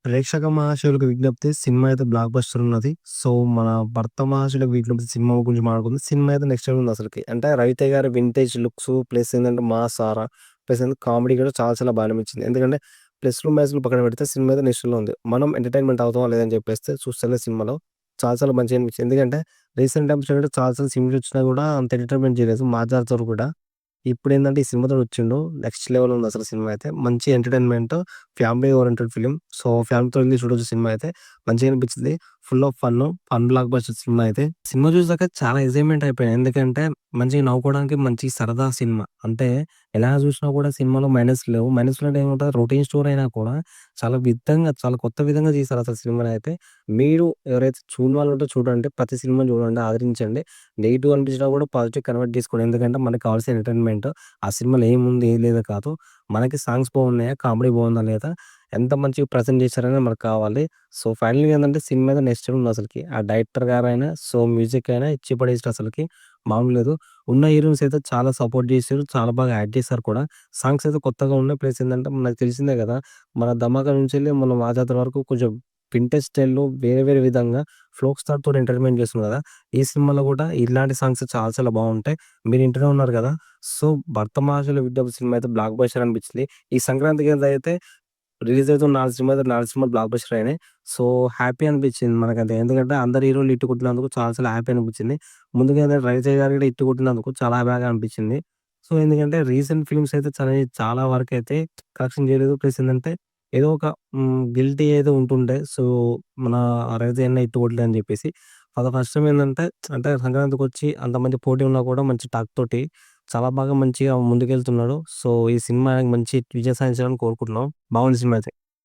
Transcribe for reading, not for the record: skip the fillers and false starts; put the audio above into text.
ప్రేక్షక మహాశయులకు విజ్ఞప్తి. సినిమా అయితే బ్లాక్ బస్టర్ ఉన్నది. సో, మన భర్త మహాశయులకు విజ్ఞప్తి సినిమా గురించి మాట్లాడుకుందాం. సినిమా అయితే నెక్స్ట్ లెవెల్ ఉంది అసలకి. అంటే రవితేజ గారి వింటేజ్ లుక్సు ప్లస్ ఏందంటే మాస్ ఆరా ప్లస్ ఏందంటే కామెడీ కూడా చాలా చాలా బాగా అనిపించింది. ఎందుకంటే ప్లస్‌లు, మైనస్‌లు పక్కన పెడితే సినిమా అయితే నెక్స్ట్ లెవెల్‌లో ఉంది. మనం ఎంటర్‌టైన్‌మెంట్ అవుతామా లేదని చెప్పేస్తే చూస్తేనే సినిమాలో చాలా చాలా మంచిగా అనిపించింది. ఎందుకంటే రీసెంట్ టైమ్స్‌లో కూడా చాలా చాలా సినిమాలు వచ్చినా కూడా అంత ఎంటర్‌టైన్‌మెంట్ చేయలేదు. 'మాజాతరు' కూడా. ఇప్పుడేందంటే ఈ సినిమాతోటి వచ్చిండు. నెక్స్ట్ లెవెల్ ఉందసలు సినిమా అయితే. మంచి entertainment, family oriented film. So, ఫ్యామిలీతో ఎళ్లి చూడొచ్చు సినిమా అయితే. మంచిగా అనిపించింది. Full of fun. Fun block buster cinema అయితే. సినిమా చూసాక చాలా ఎక్సైట్‌మెంట్ అయిపోయా. ఎందుకంటే మంచిగా నవ్వుకోవడానికి మంచి సరదా సినిమా. అంటే ఎలా చూసినా కూడా సినిమాలో మైనస్‌లు లేవు. మైనస్‌లు అంటే ఏముంటది రొటీన్ స్టోరీ అయినా కూడా చాలా విధంగా, చాలా కొత్త విధంగా తీశారసలు సినిమానైతే. మీరు ఎవరైతే చూడని వాళ్ళుంటే చూడండి. ప్రతి సినిమా చూడండి, ఆదరించండి. నెగెటివ్ అనిపించినా కూడా పాజిటివ్ కన్వర్ట్ చేసుకోండి. ఎందుకంటే మనకు కావాల్సిన ఎంటర్‌టైన్‌మెంట్ ఆ సినిమాలో ఏముంది, ఏం లేదో కాదు. మనకి సాంగ్స్ బాగున్నాయా? కామెడీ బాగుందా లేదా? ఎంత మంచిగా ప్రెజెంట్ చేశారనేది మనకు కావాలి. సో, ఫైనల్‌గా ఏందంటే సినిమా అయితే నెక్స్ట్ లెవెల్ ఉందసలకి. ఆ డైరెక్టర్ గారైనా, సో, మ్యూజిక్ అయినా ఇచ్చి పడేసిర్రు అసలకి. మామూలుగా లేదు. ఉన్న హీరోస్ అయితే చాలా సపోర్ట్ చేసిర్రు. చాలా బాగా యాక్ట్ చేశారు కూడా. సాంగ్స్ అయితే కొత్తగా ఉన్నాయి. ప్లస్ ఏందంటే మనకు తెలిసిందే కదా! మన 'ధమాకా' నుంచెల్లి మన 'మాజాతర' వరకు కొంచెం వింటేజ్ స్టైల్‌లో వేరే వేరే విధంగా ఫోక్ స్టార్‌తోని ఎంటర్‌టైన్‌మెంట్ చేస్తుంది కదా! ఈ సినిమాలో కూడా ఇలాంటి సాంగ్స్ చాలా చాలా బావుంటాయి. మీరు ఇంటూనే ఉన్నారు కదా! సో, 'భర్త మహాశయుల విజ్ఞప్తి' సినిమా అయితే బ్లాక్ బస్టర్ అనిపించింది. ఈ సంక్రాంతికి అయితే రిలీజ్ అవుతున్న 4 సినిమాలు 4 సినిమాలు బ్లాక్ బస్టర్ అయినాయి. సో, హ్యాపీ అనిపించింది మనకైతే. ఎందుకంటే అందరు హీరోలు హిట్ కొట్టినందుకు చాలా చాలా హ్యాపీ అనిపించింది. ముందుగా ఏందంటే 'రవితేజ' గారు కూడా హిట్ కొట్టినందుకు చాలా బాగా అనిపించింది. సో, ఎందుకంటే రీసెంట్ ఫిల్మ్స్ అయితే చాలా వరకైతే కలెక్షన్ చేయలేదు. ప్లస్ ఏందంటే ఏదో ఒక గిల్టీ ఏదో ఉంటుండే. సో, మన 'రవితేజ' అన్న హిట్ కొట్టలే అని చెప్పేసి. అదొక కష్టం ఏందంటే అంటే సంక్రాంతికొచ్చి అంత మంచి పోటీ ఉన్నా కూడా మంచి టాక్ తోటి చాలా బాగా మంచిగా ముందుకెళ్తున్నాడు. సో, ఈ సినిమా మంచి విజయం సాధించాలని కోరుకుంటున్నాం. బాగుంది సినిమా అయితే.